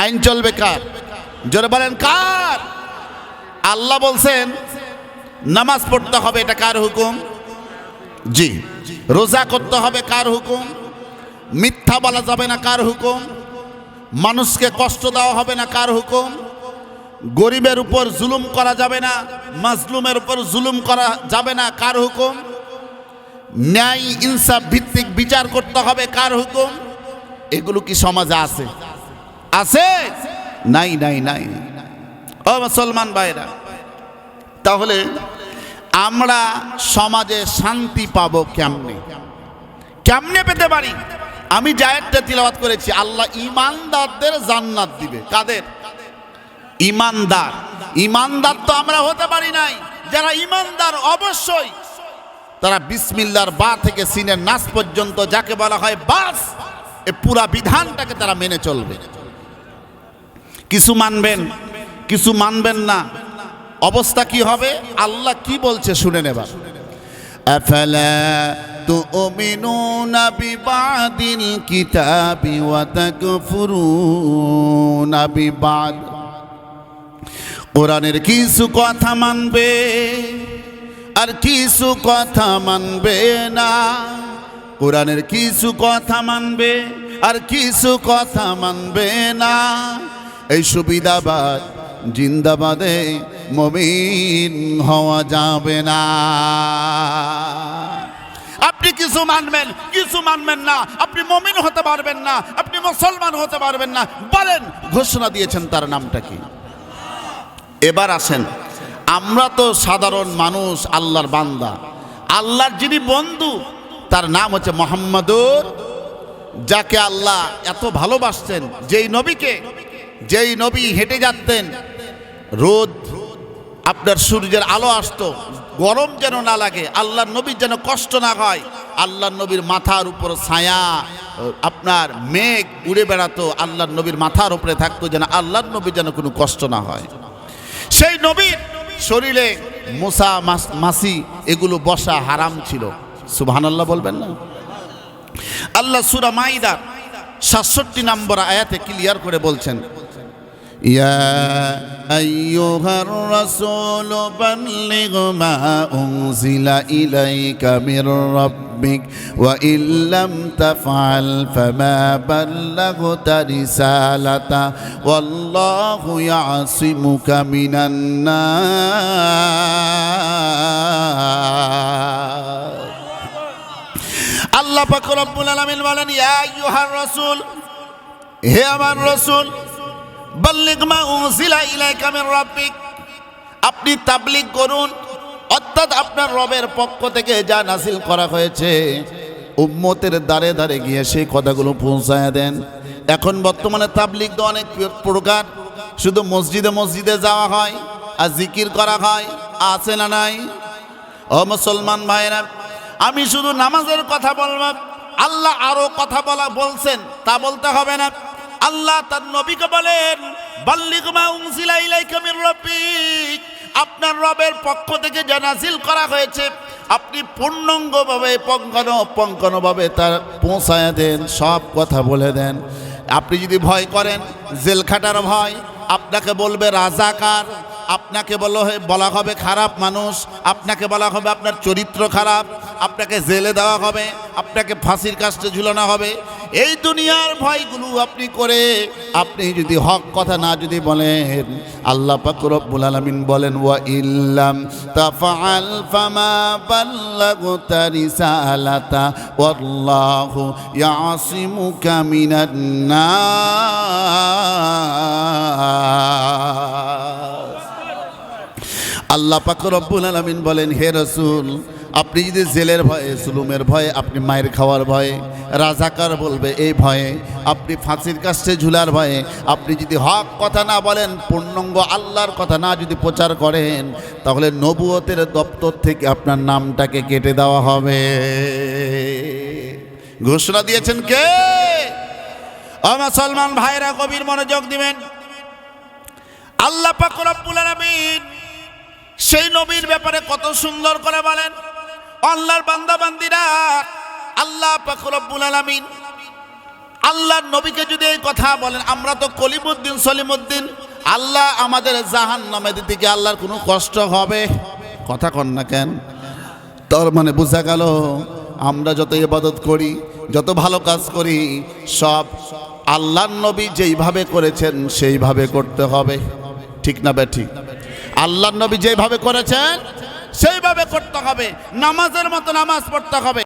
আইন চলবে কার? জোরে বলেন কার? আল্লাহ বলছেন নামাজ পড়তে হবে, এটা কার হুকুম? জি। রোজা করতে হবে, কার হুকুম? মিথ্যা বলা যাবে না, কার হুকুম? মানুষকে কষ্ট দেওয়া হবে না, কার হুকুম? গরিবের উপর জুলুম করা যাবে না, মাজলুমের উপর জুলুম করা যাবে না, কার হুকুম? ন্যায় ইনসাফ ভিত্তিক বিচার করতে হবে, কার হুকুম? এগুলো কি সমাজে আছে? আছে? নাই নাই নাই। ও মুসলমান ভাইরা, তাহলে আমরা সমাজে শান্তি পাবো কেমনে? কেমনে পেতে পারি? আমি যে আয়াতটা তিলাওয়াত করেছি, আল্লাহ ঈমানদারদের জান্নাত দিবে। কাদের? ঈমানদার। ঈমানদার তো আমরা হতে পারি নাই। যারা ঈমানদার অবশ্যই তারা বিসমিল্লাহর বা থেকে সিনের নাস পর্যন্ত যাকে বলা হয় বাস, এই পুরা বিধানটাকে তারা মেনে চলবে। কিছু মানবেন, কিছু মানবেন না। অবস্থা কি হবে আল্লাহ কি বলছে শুনে নেবা। আফালা তুমিনুনা বিবাদিল কিতাবি ওয়া তাকফুরুনা বিবাদ। কোরআনের কিছু কথা মানবে আর কিছু কথা মানবে না। কোরআনের কিছু কথা মানবে আর কিছু কথা মানবে না। এই সুবিধাবাদ জিন্দাবাদে মুমিন হওয়া যাবে না। আপনি কিছু মানবেন, কিছু মানবেন না, আপনি মুমিন হতে পারবেন না, আপনি মুসলমান হতে পারবেন না। বলেন, ঘোষণা দিয়েছেন তার নামটা কি? এবার আসেন, আমরা তো সাধারণ মানুষ, আল্লাহর বান্দা। আল্লাহর যিনি বন্ধু তার নাম হচ্ছে মুহাম্মাদুর, যাকে আল্লাহ এত ভালোবাসতেন। যেই নবী হেঁটে যাচ্তেন, রোদ আপনার সূর্যের আলো আসতো, গরম যেন না লাগে, আল্লাহর নবীর যেন কষ্ট না হয়। আল্লাহর নবীর মাথার উপর ছায়া, আপনার মেঘ উড়ে বেড়াতো, আল্লাহর নবীর মাথার উপরে থাকতো, যেন আল্লাহর নবীর যেন কোনো কষ্ট না হয়। সেই নবীর শরীরে মশা মাছি এগুলো বসা হারাম ছিল। সুবহানাল্লাহ বলবেন না? আল্লাহ সূরা মাইদার ৬৭ নম্বর আয়াতে ক্লিয়ার করে বলছেন, ইয়া আইয়ুহার রাসূল বাল্লিগ মা উনজিলা ইলাইকা মির রাব্বিক ওয়া ইল্লাম তাফআল ফামা বাল্লাগতা রিসালাতা ওয়াল্লাহু ইয়াসিমুকা মিনান নাস। আল্লাহ পাক রব্বুল আলামিন বলেন, ইয়া আইয়ুহার রাসূল, হে আমার রাসূল, বাল্লিগ মা উনজিলা ইলাইকা মির রাব্বিক, আপনি তাবলীগ করুন, অর্থাৎ আপনার রবের পক্ষ থেকে যা নাযিল করা হয়েছে উম্মতের দ্বারে দ্বারে গিয়ে সেই কথাগুলো পৌঁছায় দেন। এখন বর্তমানে তাবলীগ তো অনেক প্রকার, শুধু মসজিদে মসজিদে যাওয়া হয় আর জিকির করা হয়, আছে না নাই? ও মুসলমান ভাইরা, আমি শুধু নামাজের কথা বলবো, আল্লাহ আরো কথা বলছেন, তা বলতে হবে না। আল্লাহ তার নবীকে বলেন, বাল্লিগ মা উনজিলা ইলাইকা মির রাব্বিক, আপনার রবের পক্ষ থেকে যা নাযিল করা হয়েছে আপনি পূর্ণাঙ্গভাবে পঙ্কানুভাবে তার পৌঁছায় দেন, সব কথা বলে দেন। আপনি যদি ভয় করেন, জেল খাটার ভয়, আপনাকে বলবে রাজাকার, আপনাকে বলা হবে খারাপ মানুষ, আপনাকে বলা হবে আপনার চরিত্র খারাপ, আপনাকে জেলে দেওয়া হবে, আপনাকে ফাঁসির কাস্টে ঝুলানো হবে। এই দুনিয়ার ভয়গুলো আপনি করে আপনি যদি হক কথা না যদি বলেন, আল্লাহ পাক রব্বুল আলামিন বলেন, ওয়া ইল্লাম তাফআল ফামা বাল্লাগতা রিসালাতা ওয়াল্লাহু ইয়াসিমুকা মিনান নাস। আল্লাহ পাক রব্বুল আলামিন বলেন, হে রাসূল, আপনি যদি জেলের ভয়ে, জুলুমের ভয়ে, আপনি মায়ের খাওয়ার ভয়ে, রাজাকার বলবে এই ভয়ে, আপনি ফাঁসির কাছে ঝুলার ভয়ে আপনি যদি হক কথা না বলেন, পূর্ণাঙ্গ আল্লাহর কথা না যদি প্রচার করেন, তাহলে নবুয়তের দপ্তর থেকে আপনার নামটাকে কেটে দেওয়া হবে। ঘোষণা দিয়েছেন কে? ও মুসলমান ভাইরা, গভীর মনোযোগ দিবেন। আল্লাহ পাক রব্বুল আলামিন সেই নবীর ব্যাপারে কত সুন্দর করে বলেন। আল্লাহর বান্দা বান্দিরা, আল্লাহ পাক রব্বুল আলামিন আল্লাহর নবীকে যদি এই কথা বলেন, আমরা তো কলিমুদ্দিন সলিমুদ্দিন, আল্লাহ আমাদের জাহান্নামে দিতে কি আল্লাহর কোনো কষ্ট হবে? কথা কন না কেন? তার মানে বোঝা গেল আমরা যত ইবাদত করি, যত ভালো কাজ করি, সব আল্লাহর নবী যেইভাবে করেছেন সেইভাবে করতে হবে। ঠিক না বেঠিক? আল্লাহর নবী যেইভাবে করেছেন সেইভাবে করতে হবে, নামাজের মতো নামাজ পড়তে হবে।